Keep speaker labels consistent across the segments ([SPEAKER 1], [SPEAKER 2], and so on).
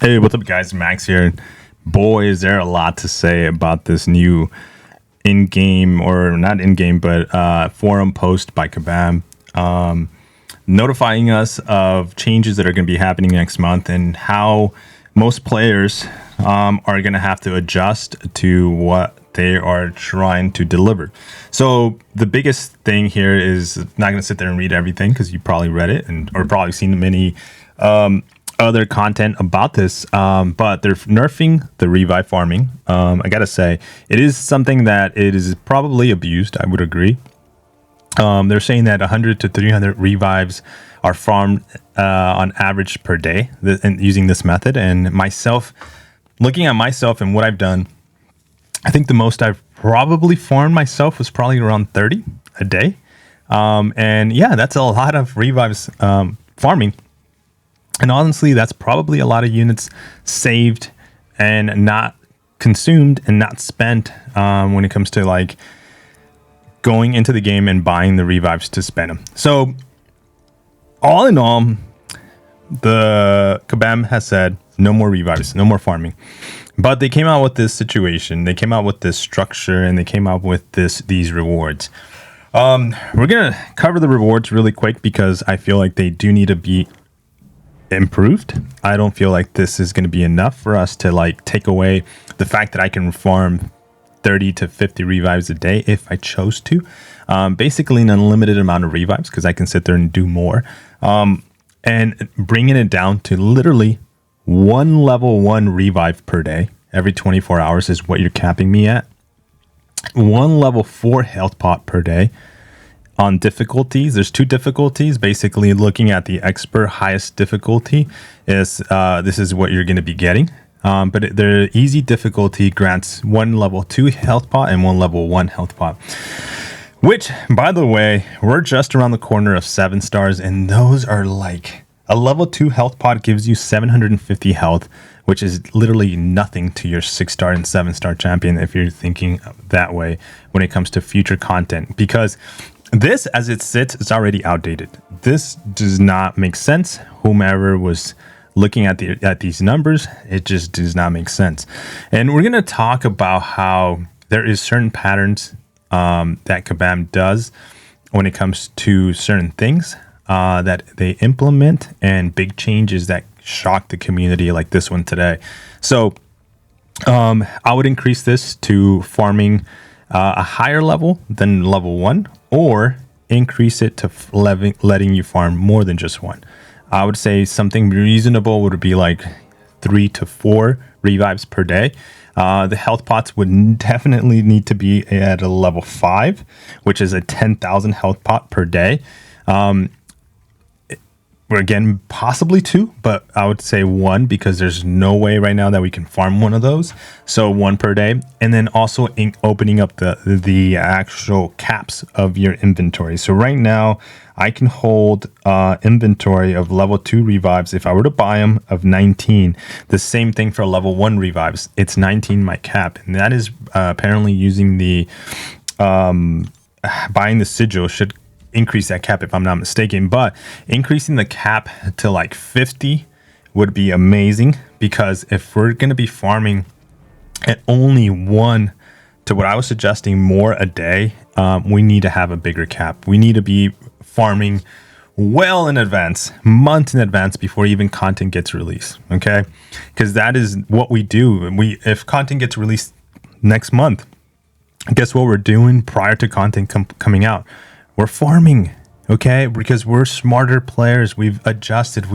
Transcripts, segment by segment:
[SPEAKER 1] Hey, what's up, guys? Max here. Boy, is there a lot to say about this new in-game, or not in-game, but forum post by Kabam, notifying us of changes that are going to be happening next month and how most players are going to have to adjust to what they are trying to deliver. So the biggest thing here is not going to sit there and read everything because you probably read it or probably seen many other content about this, but they're nerfing the revive farming. I gotta say, it is something that it is probably abused. I would agree. They're saying that 100 to 300 revives are farmed on average per day and using this method. And myself, looking at myself and what I've done, I think the most I've probably farmed myself was probably around 30 a day. And yeah, that's a lot of revives farming. And honestly, that's probably a lot of units saved and not consumed and not spent when it comes to like going into the game and buying the revives to spend them. So all in all, the Kabam has said no more revives, no more farming. But they came out with this situation, they came out with this structure, and they came out with these rewards. We're gonna cover the rewards really quick because I feel like they do need to be improved. I don't feel like this is going to be enough for us to like take away the fact that I can farm 30 to 50 revives a day if I chose to. Basically an unlimited amount of revives because I can sit there and do more. And bringing it down to literally one level 1 revive per day every 24 hours is what you're capping me at. One level 4 health pot per day. On difficulties, there's 2 difficulties. Basically, looking at the expert highest difficulty is this is what you're going to be getting. But the easy difficulty grants 1 level 2 health pot and 1 level 1 health pot. Which, by the way, we're just around the corner of 7 stars, and those are like a level 2 health pot gives you 750 health, which is literally nothing to your 6-star and 7-star champion if you're thinking that way when it comes to future content. Because this, as it sits, is already outdated. This does not make sense. Whomever was looking at these numbers, it just does not make sense. And we're going to talk about how there is certain patterns that Kabam does when it comes to certain things that they implement and big changes that shock the community like this one today. So I would increase this to farming a higher level than level 1, or increase it to letting you farm more than just 1. I would say something reasonable would be like 3 to 4 revives per day. The health pots would definitely need to be at a level 5, which is a 10,000 health pot per day. Again, possibly 2, but I would say 1 because there's no way right now that we can farm one of those. So 1 per day, and then also opening up the actual caps of your inventory. So right now, I can hold inventory of level 2 revives if I were to buy them of 19. The same thing for level 1 revives. It's 19 my cap, and that is apparently using the buying the sigil should increase that cap if I'm not mistaken, but increasing the cap to like 50 would be amazing, because if we're going to be farming at only 1 to what I was suggesting more a day, we need to have a bigger cap. We need to be farming well in advance, months in advance before even content gets released. Okay, because that is what we do. If content gets released next month, guess what we're doing prior to content coming out? We're farming, okay? Because we're smarter players. We've adjusted.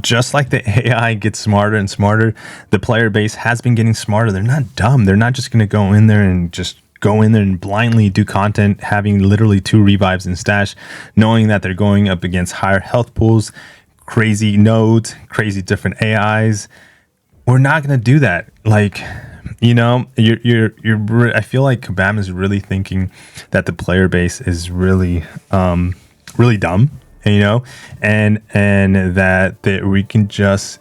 [SPEAKER 1] Just like the AI gets smarter and smarter, the player base has been getting smarter. They're not dumb. They're not just going to go in there and blindly do content, having literally 2 revives in stash, knowing that they're going up against higher health pools, crazy nodes, crazy different AIs. We're not going to do that. Like, you know, I feel like Kabam is really thinking that the player base is really dumb, you know, and that we can just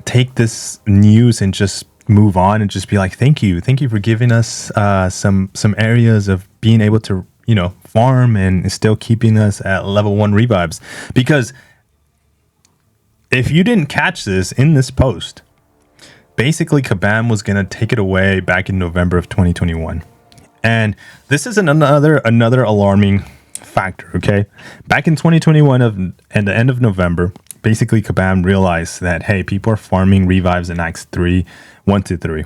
[SPEAKER 1] take this news and just move on and just be like, thank you for giving us some areas of being able to, you know, farm and still keeping us at level 1 revives. Because if you didn't catch this in this post, basically Kabam was going to take it away back in November of 2021. And this is another alarming factor, okay? Back in 2021 and the end of November, basically Kabam realized that, hey, people are farming revives in Acts 3, 1 to 3.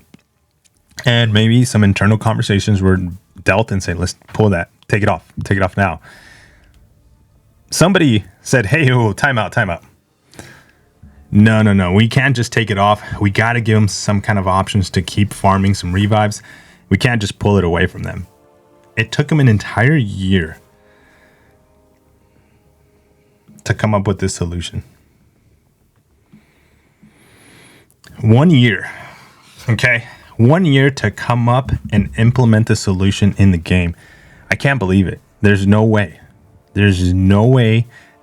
[SPEAKER 1] And maybe some internal conversations were dealt and said, let's pull that, take it off now. Somebody said, hey, time out. No, we can't just take it off. We got to give them some kind of options to keep farming some revives. We can't just pull it away from them. It took them an entire year to come up with this solution. 1 year, okay? 1 year to come up and implement the solution in the game. I can't believe it. There's no way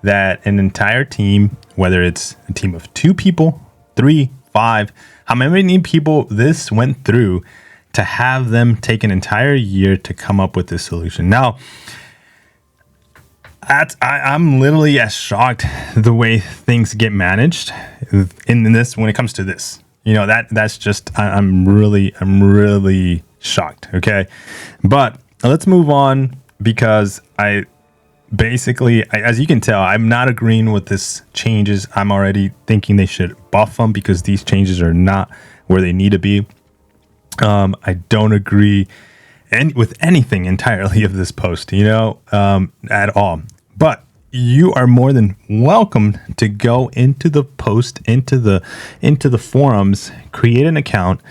[SPEAKER 1] that an entire team, whether it's a team of 2 people, 3, 5, how many people this went through to have them take an entire year to come up with this solution. Now, I'm literally as shocked the way things get managed in this when it comes to this. You know, that's just, I'm really shocked. Okay. But let's move on, because basically, as you can tell, I'm not agreeing with this changes. I'm already thinking they should buff them because these changes are not where they need to be. I don't agree with anything entirely of this post, at all. But you are more than welcome to go into the post, into the forums, create an account,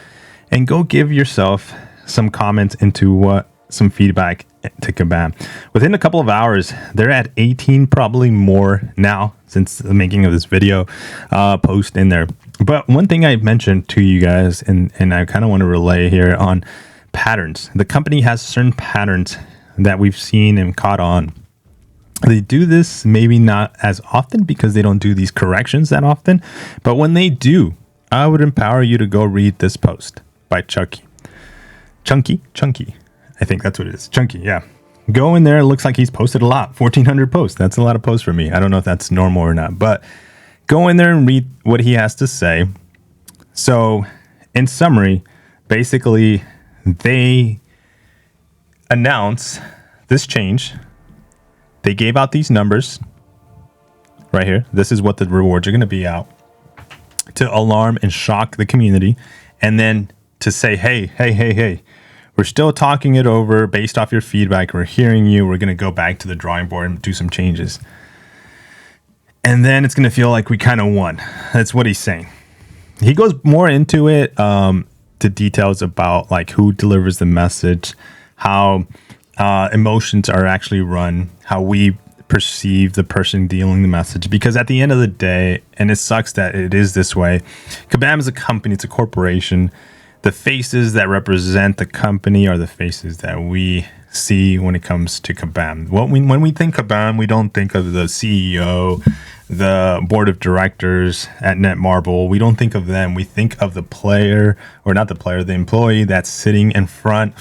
[SPEAKER 1] and go give yourself some comments into some feedback to Kabam. Within a couple of hours, they're at 18, probably more now since the making of this video post in there. But one thing I mentioned to you guys, and I kind of want to relay here on patterns. The company has certain patterns that we've seen and caught on. They do this maybe not as often because they don't do these corrections that often. But when they do, I would empower you to go read this post by Chunky. I think that's what it is. Chunky, yeah. Go in there. It looks like he's posted a lot. 1,400 posts. That's a lot of posts for me. I don't know if that's normal or not. But go in there and read what he has to say. So, in summary, basically, they announce this change. They gave out these numbers right here. This is what the rewards are going to be out to alarm and shock the community. And then to say, hey, we're still talking it over based off your feedback. We're hearing you. We're going to go back to the drawing board and do some changes. And then it's going to feel like we kind of won. That's what he's saying. He goes more into it, to details about like who delivers the message, how emotions are actually run, how we perceive the person dealing the message. Because at the end of the day, and it sucks that it is this way, Kabam is a company, it's a corporation. The faces that represent the company are the faces that we see when it comes to Kabam. When we think Kabam, we don't think of the CEO, the board of directors at Netmarble. We don't think of them. We think of the player, or not the player, the employee that's sitting in front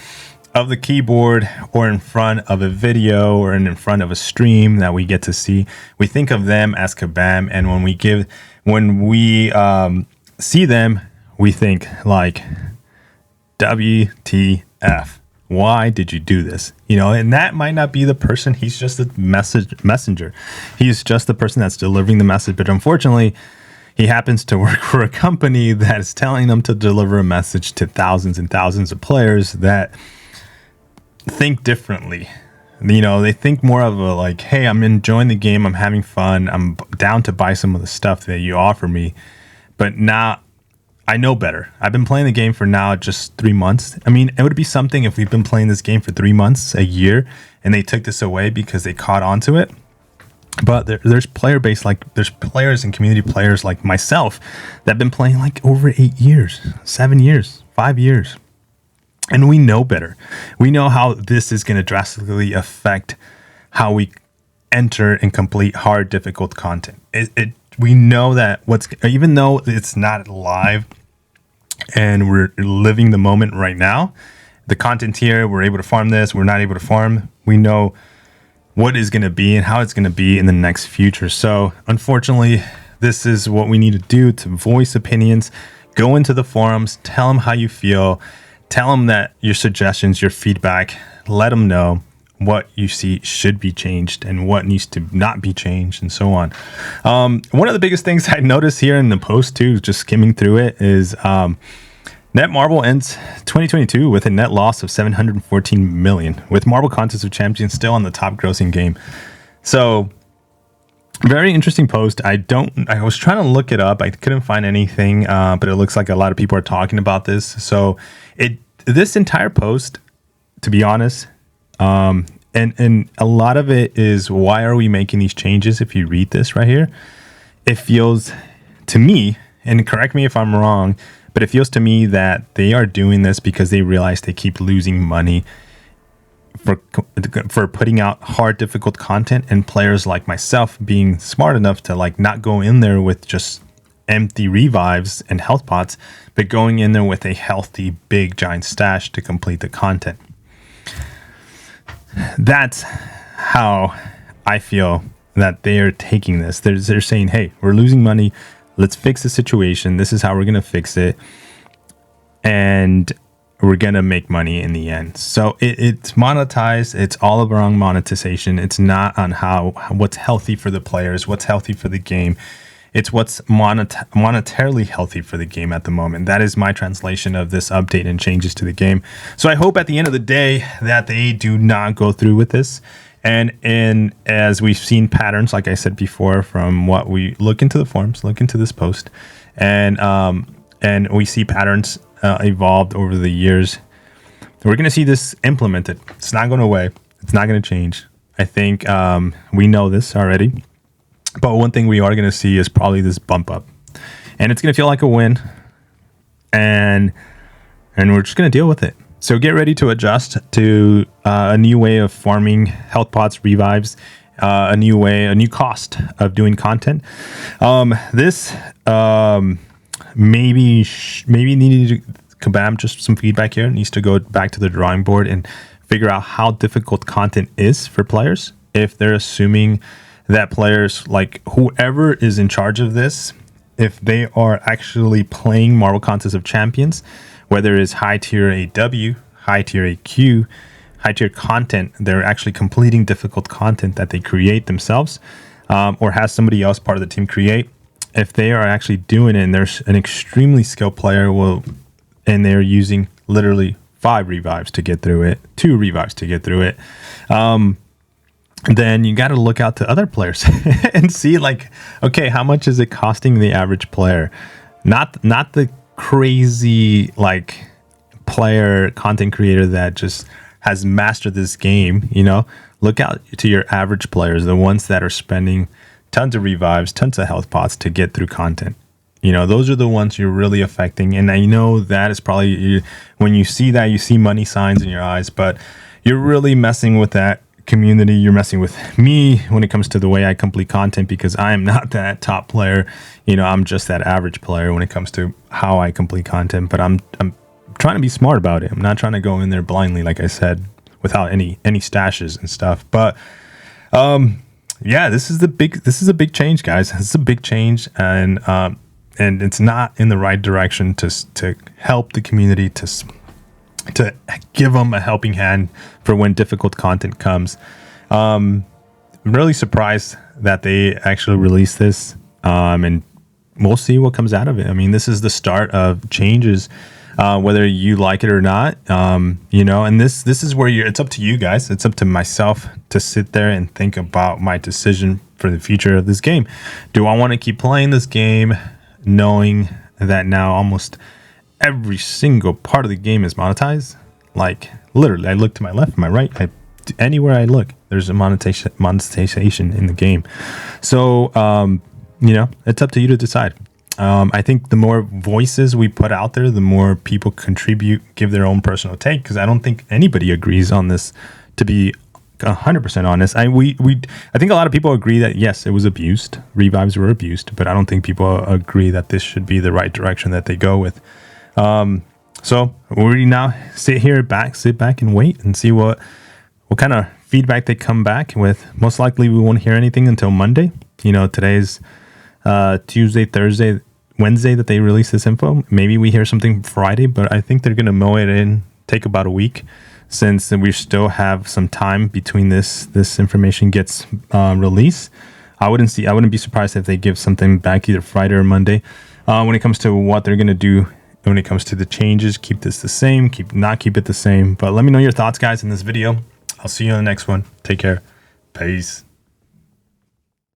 [SPEAKER 1] of the keyboard or in front of a video or in front of a stream that we get to see. We think of them as Kabam, and when we see them, we think like, WTF? Why did you do this? And that might not be the person. He's just a messenger. He's just the person that's delivering the message. But unfortunately, he happens to work for a company that is telling them to deliver a message to thousands and thousands of players that think differently. They think more of a like, hey, I'm enjoying the game. I'm having fun. I'm down to buy some of the stuff that you offer me. But now I know better. I've been playing the game for now just 3 months. I mean, it would be something if we've been playing this game for 3 months, a year, and they took this away because they caught on to it. But there's there's players and community players like myself that have been playing like over 8 years, 7 years, 5 years. And we know better. We know how this is going to drastically affect how we enter and complete hard, difficult content. We know that even though it's not live and we're living the moment right now, the content here, we're able to farm this, we're not able to farm. We know what is going to be and how it's going to be in the next future. So unfortunately, This is what we need to do to voice opinions. Go into the forums, tell them how you feel, tell them that your suggestions, your feedback, let them know what you see should be changed and what needs to not be changed, and so on. One of the biggest things I noticed here in the post too, just skimming through it, is Netmarble ends 2022 with a net loss of $714 million, with Marble Contest of Champions still on the top grossing game. So, very interesting post. I was trying to look it up. I couldn't find anything, but it looks like a lot of people are talking about this. So, this entire post, to be honest, and a lot of it is, why are we making these changes? If you read this right here, it feels to me, and correct me if I'm wrong, but it feels to me that they are doing this because they realize they keep losing money for putting out hard, difficult content, and players like myself being smart enough to like not go in there with just empty revives and health pots, but going in there with a healthy, big, giant stash to complete the content. That's how I feel that they are taking this. They're saying, hey, we're losing money. Let's fix the situation. This is how we're going to fix it. And we're going to make money in the end. So it's monetized. It's all around monetization. It's not on what's healthy for the players, what's healthy for the game. It's what's monetarily healthy for the game at the moment. That is my translation of this update and changes to the game. So I hope at the end of the day that they do not go through with this. And as we've seen patterns, like I said before, from what we look into the forums, look into this post, and we see patterns evolved over the years. We're going to see this implemented. It's not going away. It's not going to change. I think we know this already. But one thing we are going to see is probably this bump up. And it's going to feel like a win. And we're just going to deal with it. So get ready to adjust to a new way of farming health pots, revives, a new cost of doing content. This maybe needed to Kabam, just some feedback here. It needs to go back to the drawing board and figure out how difficult content is for players. If they're assuming that players, like whoever is in charge of this, if they are actually playing Marble Contest of Champions, whether it's high tier AW, high tier AQ, high tier content, they're actually completing difficult content that they create themselves, or has somebody else part of the team create. If they are actually doing it, and there's an extremely skilled player, and they're using literally 5 revives to get through it, 2 revives to get through it, then you got to look out to other players and see, like, okay, how much is it costing the average player? Not the crazy like player content creator that just has mastered this game. Look out to your average players, the ones that are spending tons of revives, tons of health pots to get through content. Those are the ones you're really affecting. And I know that is probably, when you see that, you see money signs in your eyes, but you're really messing with that community. You're messing with me when it comes to the way I complete content, because I am not that top player. I'm just that average player when it comes to how I complete content, but I'm trying to be smart about it. I'm not trying to go in there blindly, like I said, without any stashes and stuff. But yeah, this is a big change, guys. This is a big change, and it's not in the right direction to help the community, to give them a helping hand for when difficult content comes. I'm really surprised that they actually released this, and we'll see what comes out of it. I mean, this is the start of changes, whether you like it or not. And this is where it's up to you guys. It's up to myself to sit there and think about my decision for the future of this game. Do I want to keep playing this game knowing that now almost every single part of the game is monetized? Like, literally, I look to my left, my right, anywhere I look, there's a monetization in the game. So, it's up to you to decide. I think the more voices we put out there, the more people contribute, give their own personal take, because I don't think anybody agrees on this, to be 100% honest. I think a lot of people agree that, yes, it was abused. Revives were abused, but I don't think people agree that this should be the right direction that they go with. So we now sit back and wait and see what kind of feedback they come back with. Most likely we won't hear anything until Monday. Today's Tuesday, Thursday, Wednesday that they release this info. Maybe we hear something Friday, but I think they're going to mow it in, take about a week, since we still have some time between this information gets released. I wouldn't be surprised if they give something back either Friday or Monday. When it comes to what they're going to do, when it comes to the changes, keep this the same, keep it the same. But let me know your thoughts, guys, in this video. I'll see you in the next one. Take care. Peace.